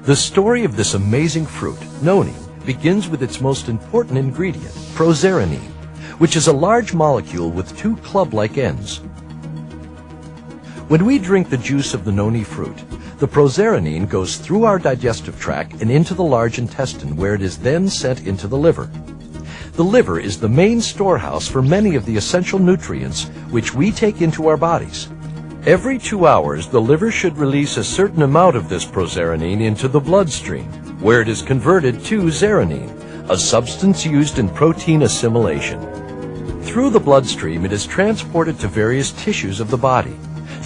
The story of this amazing fruit, noni, begins with its most important ingredient, proserenine, which is a large molecule with two club-like ends. When we drink the juice of the noni fruit, the proserenine goes through our digestive tract and into the large intestine, where it is then sent into the liver. The liver is the main storehouse for many of the essential nutrients which we take into our bodies. Every 2 hours, the liver should release a certain amount of this proserenine into the bloodstream, where it is converted to zeranine, a substance used in protein assimilation. Through the bloodstream, it is transported to various tissues of the body.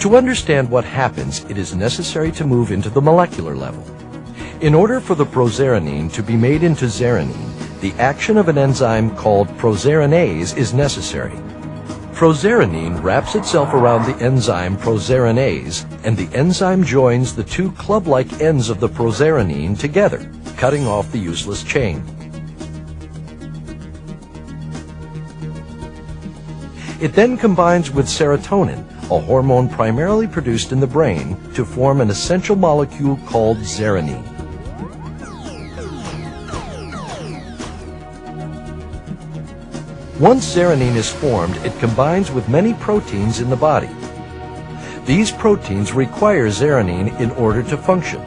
To understand what happens, it is necessary to move into the molecular level. In order for the proserenine to be made into zeranine, the action of an enzyme called proserinase is necessary. Proserenine wraps itself around the enzyme proserinase, and the enzyme joins the two club-like ends of the proserenine together, cutting off the useless chain. It then combines with serotonin, a hormone primarily produced in the brain, to form an essential molecule called zeranine. Once zeranine is formed, it combines with many proteins in the body. These proteins require zeranine in order to function.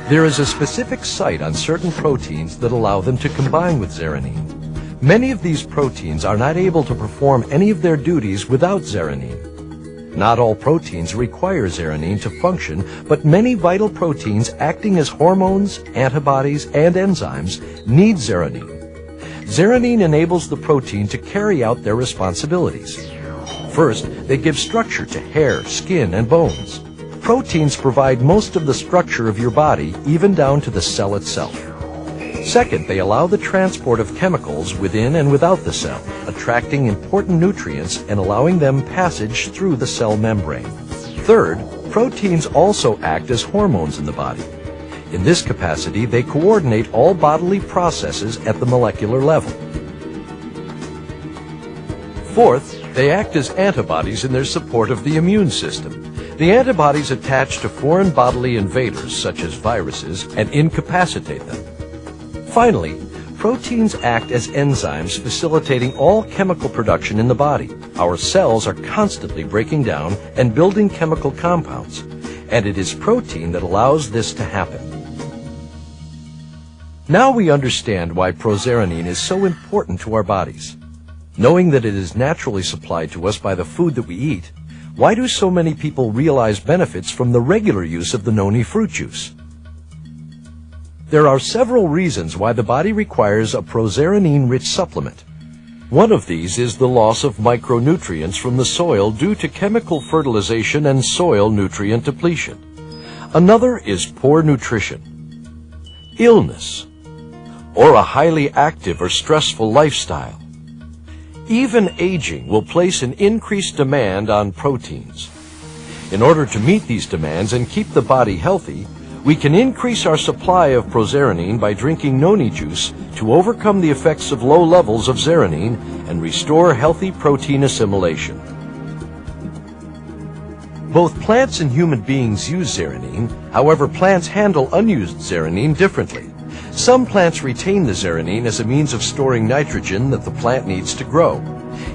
There is a specific site on certain proteins that allow them to combine with zeranine. Many of these proteins are not able to perform any of their duties without zeranine. Not all proteins require zeranine to function, but many vital proteins acting as hormones, antibodies, and enzymes need zeranine. Zeranine enables the protein to carry out their responsibilities. First, they give structure to hair, skin, and bones. Proteins provide most of the structure of your body, even down to the cell itself. Second, they allow the transport of chemicals within and without the cell, attracting important nutrients and allowing them passage through the cell membrane. Third, proteins also act as hormones in the body. In this capacity, they coordinate all bodily processes at the molecular level. Fourth, they act as antibodies in their support of the immune system. The antibodies attach to foreign bodily invaders, such as viruses, and incapacitate them. Finally, proteins act as enzymes facilitating all chemical production in the body. Our cells are constantly breaking down and building chemical compounds, and it is protein that allows this to happen. Now we understand why proserenine is so important to our bodies. Knowing that it is naturally supplied to us by the food that we eat, why do so many people realize benefits from the regular use of the noni fruit juice? There are several reasons why the body requires a proserenine-rich supplement. One of these is the loss of micronutrients from the soil due to chemical fertilization and soil nutrient depletion. Another is poor nutrition, illness, or a highly active or stressful lifestyle. Even aging will place an increased demand on proteins. In order to meet these demands and keep the body healthy, we can increase our supply of proserenine by drinking noni juice to overcome the effects of low levels of zeranine and restore healthy protein assimilation. Both plants and human beings use zeranine. However, plants handle unused zeranine differently. Some plants retain the zeranine as a means of storing nitrogen that the plant needs to grow.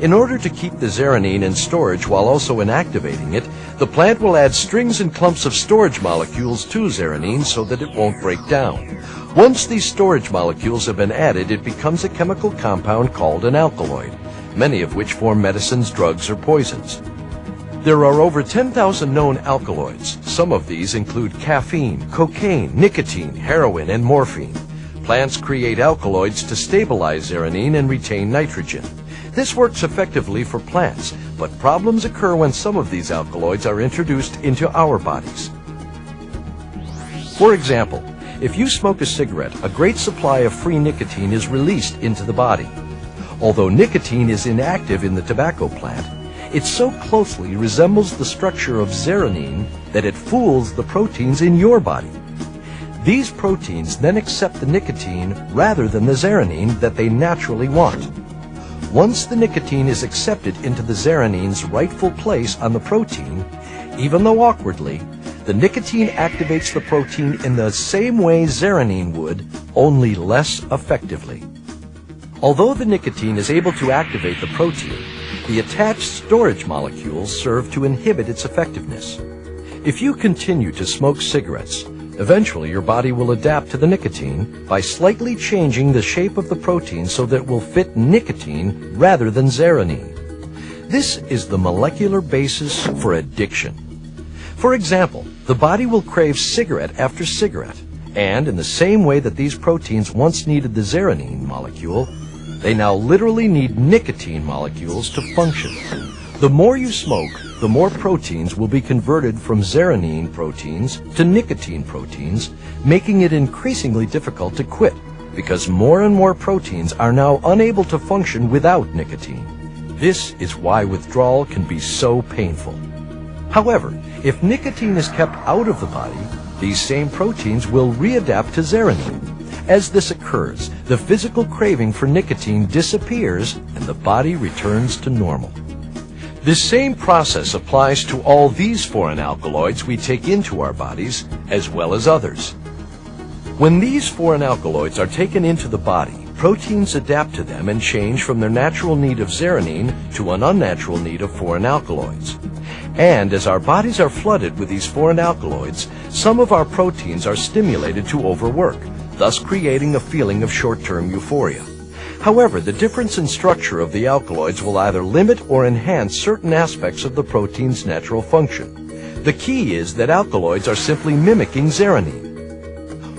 In order to keep the zeranine in storage while also inactivating it, the plant will add strings and clumps of storage molecules to zeranine so that it won't break down. Once these storage molecules have been added, it becomes a chemical compound called an alkaloid, many of which form medicines, drugs, or poisons. There are over 10,000 known alkaloids. Some of these include caffeine, cocaine, nicotine, heroin, and morphine. Plants create alkaloids to stabilize zeranine and retain nitrogen. This works effectively for plants, but problems occur when some of these alkaloids are introduced into our bodies. For example, if you smoke a cigarette, a great supply of free nicotine is released into the body. Although nicotine is inactive in the tobacco plant, it so closely resembles the structure of zeranine that it fools the proteins in your body. These proteins then accept the nicotine rather than the zeranine that they naturally want. Once the nicotine is accepted into the zeranine's rightful place on the protein, even though awkwardly, The nicotine activates the protein in the same way zeranine would, only less effectively. Although the nicotine is able to activate the protein, the attached storage molecules serve to inhibit its effectiveness. If you continue to smoke cigarettes, eventually your body will adapt to the nicotine by slightly changing the shape of the protein so that it will fit nicotine rather than zeranine. This is the molecular basis for addiction. For example, the body will crave cigarette after cigarette, and in the same way that these proteins once needed the zeranine molecule, they now literally need nicotine molecules to function. The more you smoke, the more proteins will be converted from zeranine proteins to nicotine proteins, making it increasingly difficult to quit, because more and more proteins are now unable to function without nicotine. This is why withdrawal can be so painful. However, if nicotine is kept out of the body, these same proteins will readapt to zeranine. As this occurs, the physical craving for nicotine disappears and the body returns to normal. This same process applies to all these foreign alkaloids we take into our bodies, as well as others. When these foreign alkaloids are taken into the body, proteins adapt to them and change from their natural need of zeranine to an unnatural need of foreign alkaloids. And as our bodies are flooded with these foreign alkaloids, some of our proteins are stimulated to overwork, thus creating a feeling of short-term euphoria. However, the difference in structure of the alkaloids will either limit or enhance certain aspects of the protein's natural function. The key is that alkaloids are simply mimicking zeranine.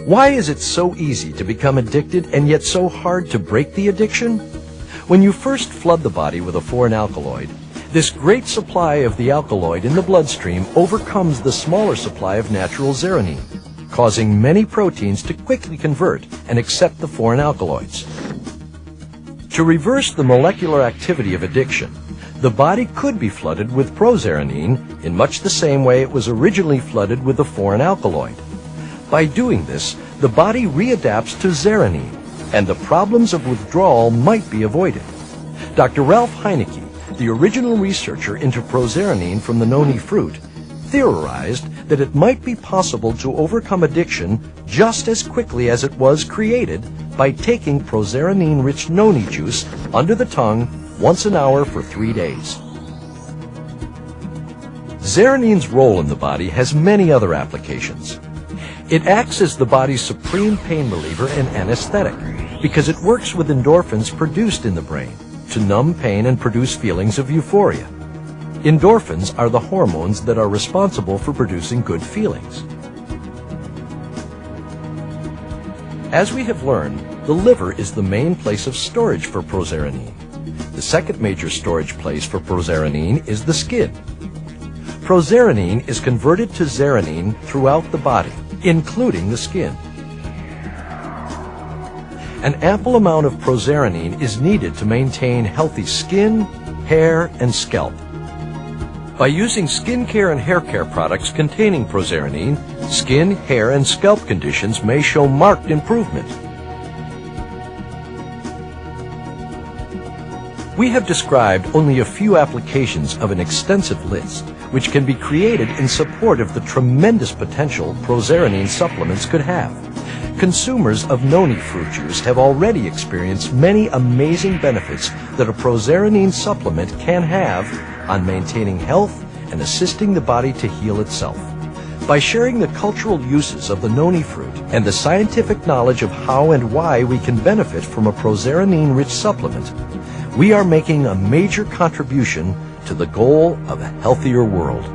Why is it so easy to become addicted and yet so hard to break the addiction? When you first flood the body with a foreign alkaloid, this great supply of the alkaloid in the bloodstream overcomes the smaller supply of natural zeranine, causing many proteins to quickly convert and accept the foreign alkaloids. To reverse the molecular activity of addiction, the body could be flooded with prozeranine in much the same way it was originally flooded with the foreign alkaloid. By doing this, the body readapts to zeranine, and the problems of withdrawal might be avoided. Dr. Ralph Heineke, the original researcher into prozeranine from the noni fruit, theorized that it might be possible to overcome addiction just as quickly as it was created by taking prozeranine-rich noni juice under the tongue once an hour for 3 days. Zeranine's role in the body has many other applications. It acts as the body's supreme pain reliever and anesthetic because it works with endorphins produced in the brain to numb pain and produce feelings of euphoria. Endorphins are the hormones that are responsible for producing good feelings. As we have learned, the liver is the main place of storage for prozeranine. The second major storage place for prozeranine is the skin. Prozeranine is converted to zeranine throughout the body, including the skin. An ample amount of prozeranine is needed to maintain healthy skin, hair, and scalp. By using skincare and hair care products containing prozeranine, skin, hair, and scalp conditions may show marked improvement. We have described only a few applications of an extensive list, which can be created in support of the tremendous potential prozeranine supplements could have. Consumers of noni fruit juice have already experienced many amazing benefits that a prozeranine supplement can have on maintaining health and assisting the body to heal itself. By sharing the cultural uses of the noni fruit and the scientific knowledge of how and why we can benefit from a prozeranine-rich supplement, we are making a major contribution to the goal of a healthier world.